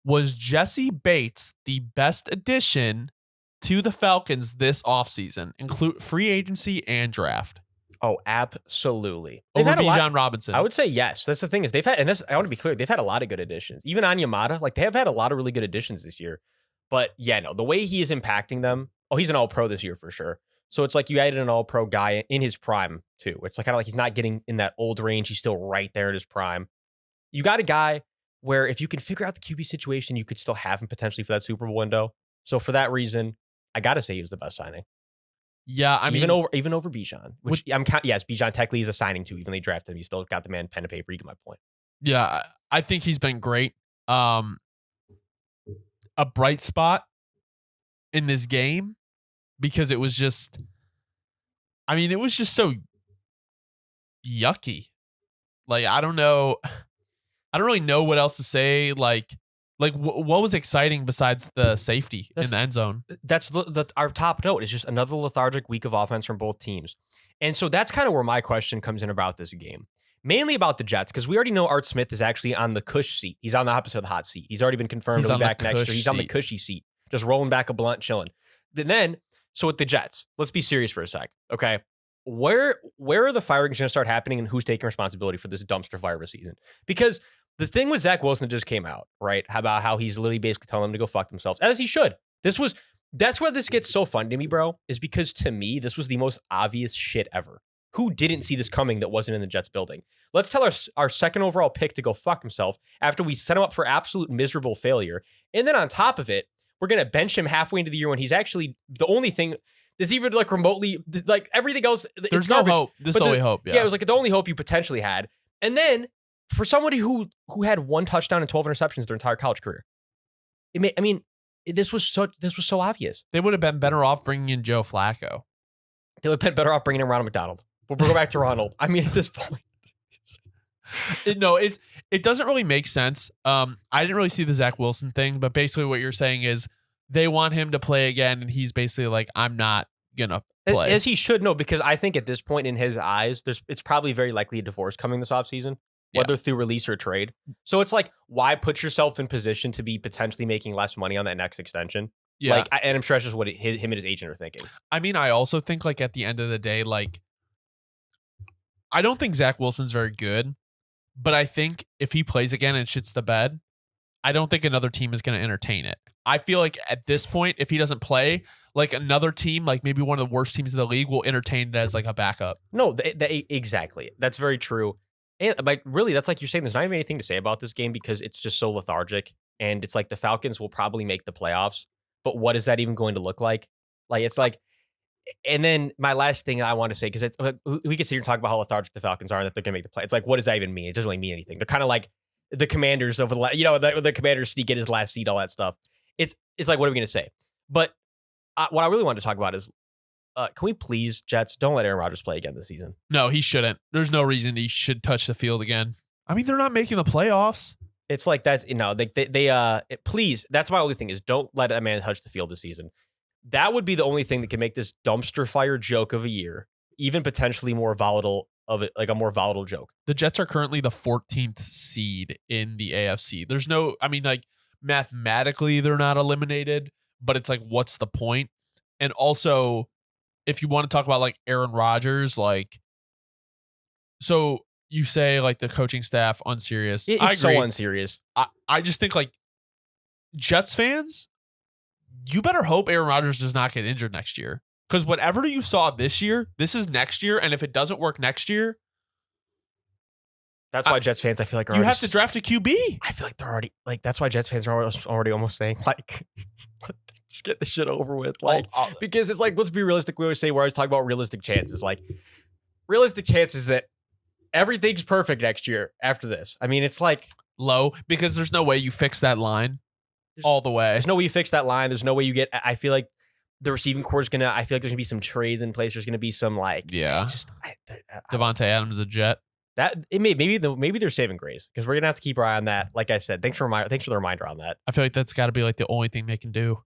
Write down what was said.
Was Jessie Bates the best addition to the Falcons this offseason, include free agency and draft? Oh, absolutely. Over Bijan Robinson. I would say yes. That's the thing is they've had, and this, I want to be clear, they've had a lot of good additions. Even on Yamada, like they have had a lot of really good additions this year. But yeah, no, the way he is impacting them, he's an all-pro this year for sure. So it's like you added an all-pro guy in his prime too. It's like kind of like he's not getting in that old range. He's still right there at his prime. You got a guy where if you can figure out the QB situation, you could still have him potentially for that Super Bowl window. So for that reason, I got to say he was the best signing. Yeah, I mean, even over Bijan, which yes, Bijan technically is a signing too. Even though they drafted him, you still got the man pen and paper. You get my point. Yeah, I think he's been great. A bright spot in this game because it was just so yucky. Like I don't really know what else to say. Like what was exciting besides the safety in the end zone? That's our top note is just another lethargic week of offense from both teams. And so that's kind of where my question comes in about this game. Mainly about the Jets, because we already know Art Smith is actually on the cush seat. He's on the opposite of the hot seat. He's already been confirmed to be back next year. He's on the cushy seat, just rolling back a blunt, chilling. And then, so with the Jets, let's be serious for a sec, okay? Where are the firings going to start happening and who's taking responsibility for this dumpster fire of a season? Because the thing with Zach Wilson that just came out, right? About how he's literally basically telling them to go fuck themselves, as he should. That's where this gets so fun to me, bro, is because to me, this was the most obvious shit ever. Who didn't see this coming that wasn't in the Jets building? Let's tell our second overall pick to go fuck himself after we set him up for absolute miserable failure. And then on top of it, we're going to bench him halfway into the year when he's actually the only thing that's even like remotely, like everything else. There's no hope. This is the only hope. Yeah, it was like the only hope you potentially had. And then for somebody who had one touchdown and 12 interceptions their entire college career, this was so obvious. They would have been better off bringing in Joe Flacco. They would have been better off bringing in Ronald McDonald. We'll go back to Ronald. I mean, at this point. It doesn't really make sense. I didn't really see the Zach Wilson thing, but basically what you're saying is they want him to play again, and he's basically like, I'm not going to play. As he should know, because I think at this point in his eyes, it's probably very likely a divorce coming this offseason, whether through release or trade. So it's like, why put yourself in position to be potentially making less money on that next extension? Yeah. And I'm sure that's just what him and his agent are thinking. I mean, I also think like at the end of the day, like, I don't think Zach Wilson's very good, but I think if he plays again and shits the bed, I don't think another team is going to entertain it. I feel like at this point, if he doesn't play, like another team, like maybe one of the worst teams in the league, will entertain it as like a backup. No, exactly. That's very true. And like really, that's like you're saying, there's not even anything to say about this game because it's just so lethargic. And it's like the Falcons will probably make the playoffs, but what is that even going to look like? Like, it's like, and then my last thing I want to say, because it's we can sit here and talk about how lethargic the Falcons are and that they're going to make the play. It's like, what does that even mean? It doesn't really mean anything. They're kind of like the Commanders of the Commanders sneak in his last seed, all that stuff. It's like, what are we going to say? But what I really wanted to talk about is, can we please, Jets, don't let Aaron Rodgers play again this season? No, he shouldn't. There's no reason he should touch the field again. I mean, they're not making the playoffs. It's like that's please. That's my only thing is don't let that man touch the field this season. That would be the only thing that can make this dumpster fire joke of a year even potentially more volatile of it, like a more volatile joke. The Jets are currently the 14th seed in the AFC. There's no, I mean, like mathematically they're not eliminated, but it's like, what's the point? And also, if you want to talk about like Aaron Rodgers, like, so you say like the coaching staff unserious. It's I agree. So unserious. I just think like Jets fans, you better hope Aaron Rodgers does not get injured next year. Because whatever you saw this year, this is next year. And if it doesn't work next year, that's why Jets fans, I feel like, you have to draft a QB. I feel like they're already like, that's why Jets fans are already almost saying like, just get this shit over with. Like, because it's like, let's be realistic. We always talk about realistic chances. Like, realistic chances that everything's perfect next year after this. I mean, it's like low because there's no way you fix that line all the way. There's no way you fix that line. There's no way you get, I feel like the receiving core is going to, I feel like there's going to be some trades in place. There's going to be some like, Devontae Adams is a Jet. That it maybe they're saving grace because we're going to have to keep our eye on that. Like I said, thanks for the reminder on that. I feel like that's got to be like the only thing they can do.